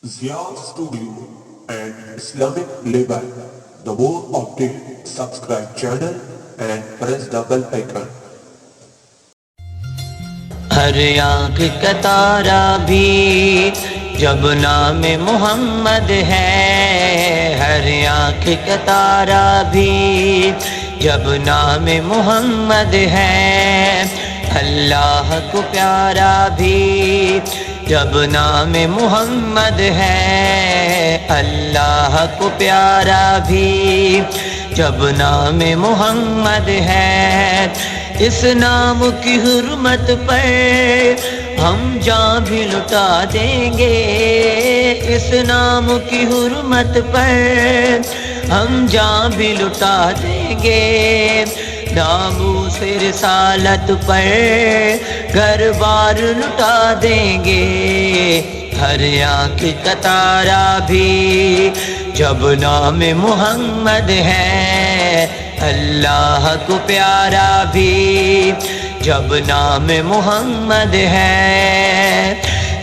Zia Studio and Islamic Label. The more update, subscribe channel and press the bell icon. ہر آنکھ کا تارا بھی جب نام محمد ہے، ہر آنکھ کا تارا بھی جب نام محمد ہے، اللہ کو پیارا بھی جب نام محمد ہے، اللہ کو پیارا بھی جب نام محمد ہے، اس نام کی حرمت پر ہم جان بھی لٹا دیں گے، اس نام کی حرمت پر ہم جان بھی لٹا دیں گے، ناموس رسالت پر گھر بار لٹا دیں گے، ہر آنکھ کا تارا بھی جب نام محمد ہے، اللہ کو پیارا بھی جب نام محمد ہے،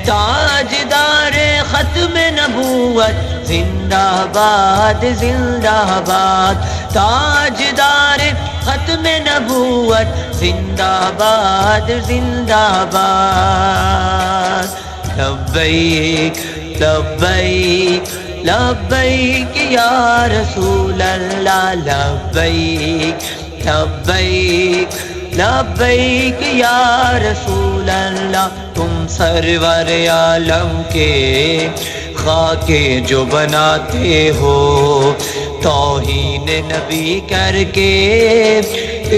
تاجدار ختم نبوت زندہ باد زندہ باد، تاجدار ختم نبوت زندہ باد زندہ باد، لبیک لبیک لبیک یا رسول اللہ، لبیک لبیک لبیک یا رسول اللہ، تم سرور عالم کے خاک جو بناتے ہو، توہین نبی کر کے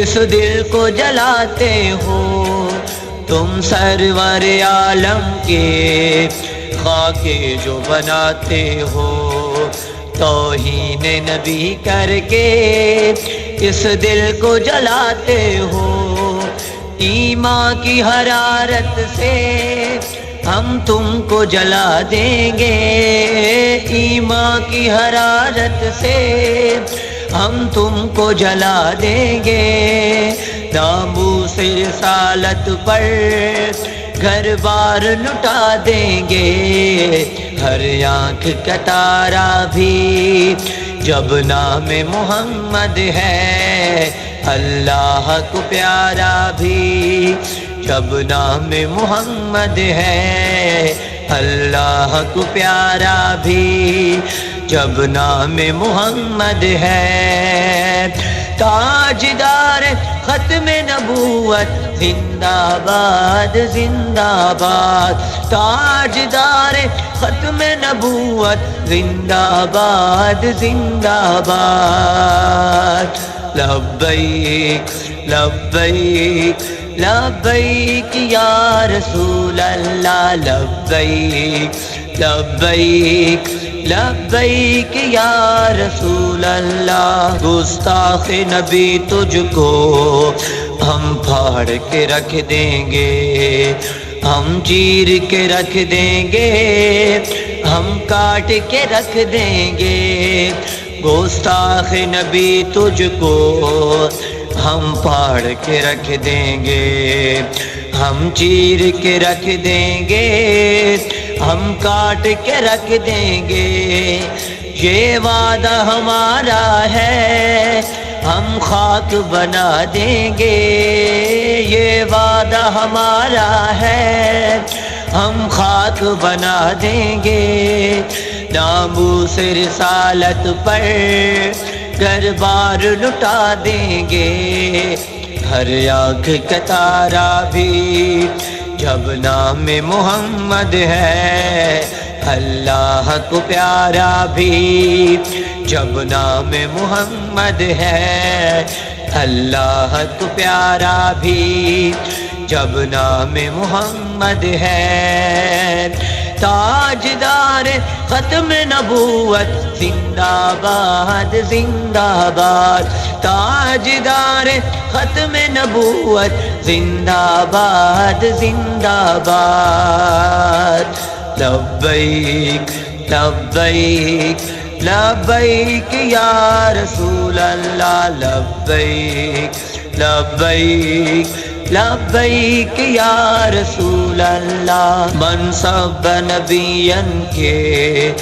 اس دل کو جلاتے ہو، تم سرور عالم کے خاک جو بناتے ہو، توہین نبی کر کے اس دل کو جلاتے ہو، ایمان کی حرارت سے ہم تم کو جلا دیں گے، ایمان کی حرارت سے ہم تم کو جلا دیں گے، ناموس رسالت پر گھر بار لٹا دیں گے، ہر آنکھ کا تارا بھی جب نام محمد ہے، اللہ کو پیارا بھی جب نام محمد ہے، اللہ کو پیارا بھی جب نام محمد ہے، تاجدار ختم نبوت زندہ باد زندہ باد، تاجدار ختم نبوت زندہ باد زندہ باد، لبیک لبیک لبیک یا رسول اللہ، لبیک لبیک لبیک یا رسول اللہ، گستاخ نبی تجھ کو ہم پھاڑ کے رکھ دیں گے، ہم چیر کے رکھ دیں گے، ہم کاٹ کے رکھ دیں گے، گستاخ نبی تجھ کو ہم پھاڑ کے رکھ دیں گے، ہم چیر کے رکھ دیں گے، ہم کاٹ کے رکھ دیں گے، یہ وعدہ ہمارا ہے ہم خاک بنا دیں گے، یہ وعدہ ہمارا ہے ہم خاک بنا دیں گے، ناموس رسالت پر گھر بار لٹا دیں گے، ہر آنکھ کا تارا بھی جب نام محمد ہے، اللہ کو پیارا بھی جب نام محمد ہے، اللہ کو پیارا بھی جب نام محمد ہے، تاجدار ختم نبوت زندہ باد زندہ باد، تاجدار ختم نبوت زندہ باد زندہ باد، لبیک لبیک لبیک یا رسول اللہ، لبیک لبیک لبیک یا رسول اللہ۔ منصب نبیًا کے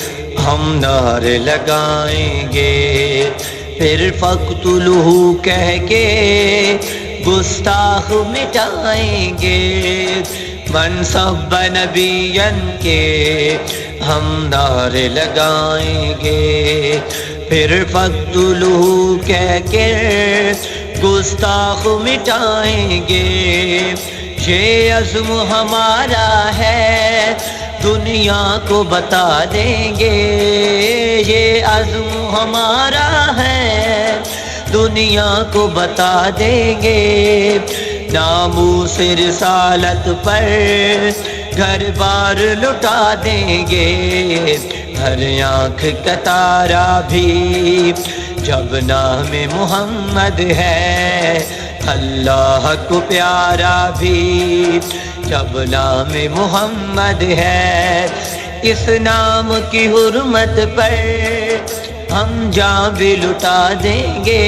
ہم نعرے لگائیں گے، پھر فاقتلوہ کہہ کے گستاخ مٹائیں گے۔ منصب نبیًا کے ہم نعرے لگائیں گے، پھر فاقتلوہ کہہ کے گستاخ مٹائیں گے۔ یہ عزم ہمارا ہے دنیا کو بتا دیں گے، یہ عزم ہمارا ہے دنیا کو بتا دیں گے۔ ناموس رسالت پر گھر بار لٹا دیں گے، ہر آنکھ کا تارا بھی جب نام محمد ہے، اللہ کو پیارا بھی جب نام محمد ہے۔ اس نام کی حرمت پر ہم جاں بھی لٹا دیں گے،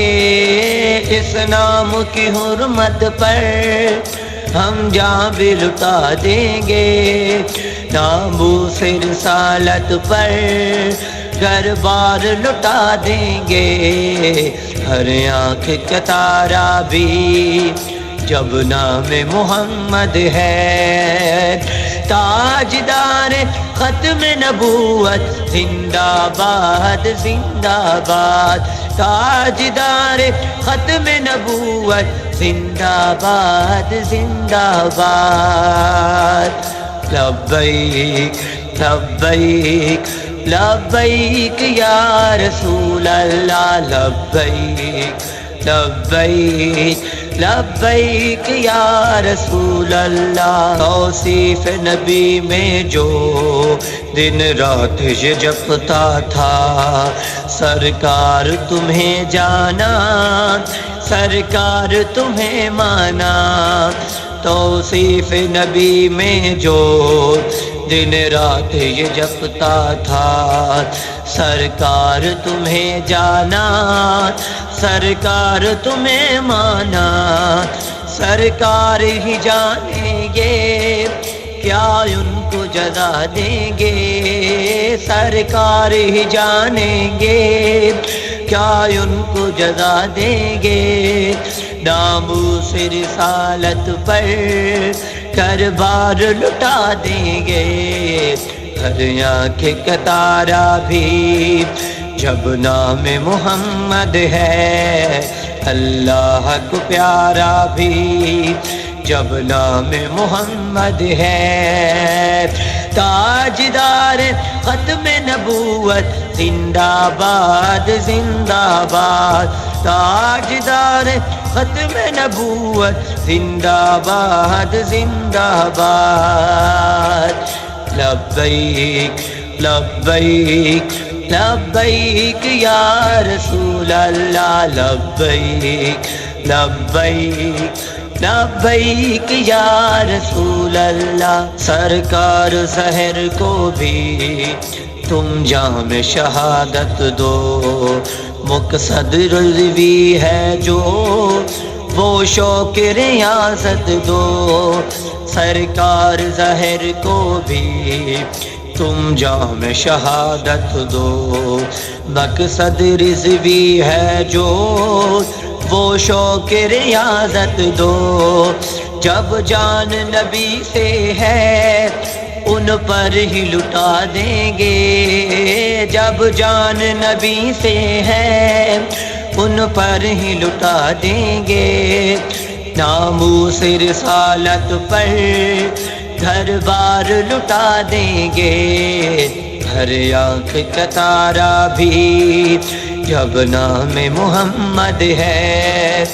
اس نام کی حرمت پر ہم جاں بھی لٹا دیں گے۔ ناموس رسالت پر گھر بار لٹا دیں گے، ہر آنکھ کا تارا بھی جب نام محمد ہے۔ تاجدار ختم نبوت زندہ باد زندہ باد، تاجدار ختم نبوت زندہ باد زندہ باد۔ لبیک لبیک لبیک یا رسول اللہ، لبیک لبیک لبیک یا رسول اللہ۔ توصیف نبی میں جو دن رات یہ جپتا تھا، سرکار تمہیں جانا سرکار تمہیں مانا۔ توصیف نبی میں جو دن رات یہ جپتا تھا، سرکار تمہیں جانا سرکار تمہیں مانا۔ سرکار ہی جانیں گے کیا ان کو جزا دیں گے، سرکار ہی جانیں گے کیا ان کو جزا دیں گے۔ ناموس رسالت پر گھر بار لٹا دیں گے، ہر آنکھ کا تارا بھی جب نام محمد ہے، اللہ کو پیارا بھی جب نام محمد ہے۔ تاجدار ختم نبوت زندہ باد زندہ باد، تاجدار ختم نبوت زندہ باد زندہ باد۔ لبیک لبیک لبیک یا رسول اللہ، لبیک لبیک لبیک یا رسول اللہ۔ سرکار سحر کو بھی تم جام شہادت دو، مقصد رضوی ہے جو وہ شوق ریاضت دو۔ سرکار ظاہر کو بھی تم جام شہادت دو، مقصد رضوی ہے جو وہ شوق ریاضت دو۔ جب جان نبی سے ہے ان پر ہی لٹا دیں گے، جب جان نبی سے ہے ان پر ہی لٹا دیں گے۔ ناموس رسالت پر گھر بار لٹا دیں گے، ہر آنکھ کا تارا بھی جب نام محمد ہے،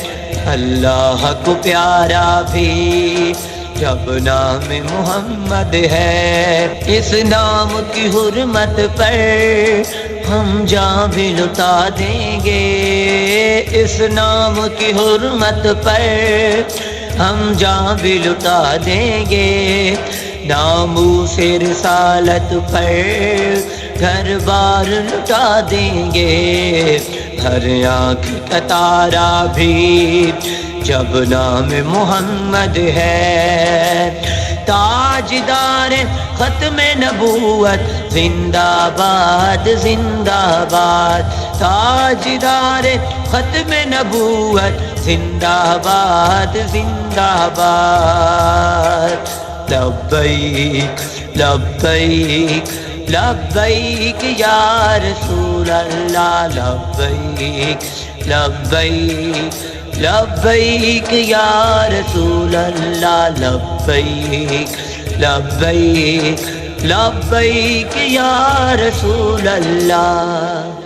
اللہ کو پیارا بھی جب نام محمد ہے۔ اس نام کی حرمت پر ہم جاں بھی لٹا دیں گے، اس نام کی حرمت پر ہم جاں بھی لٹا دیں گے۔ ناموس رسالت پر گھر بار لٹا دیں گے، ہر آنکھ کا تارا بھی جب نام محمد ہے۔ تاجدار ختم نبوت زندہ باد زندہ باد، تاجدار ختم نبوت زندہ باد زندہ باد۔ لبیک لبیک لبیک یا رسول اللہ، لبیک لبیک لبیک یا رسول اللہ، لبیک لبیک لبیک یا رسول اللہ۔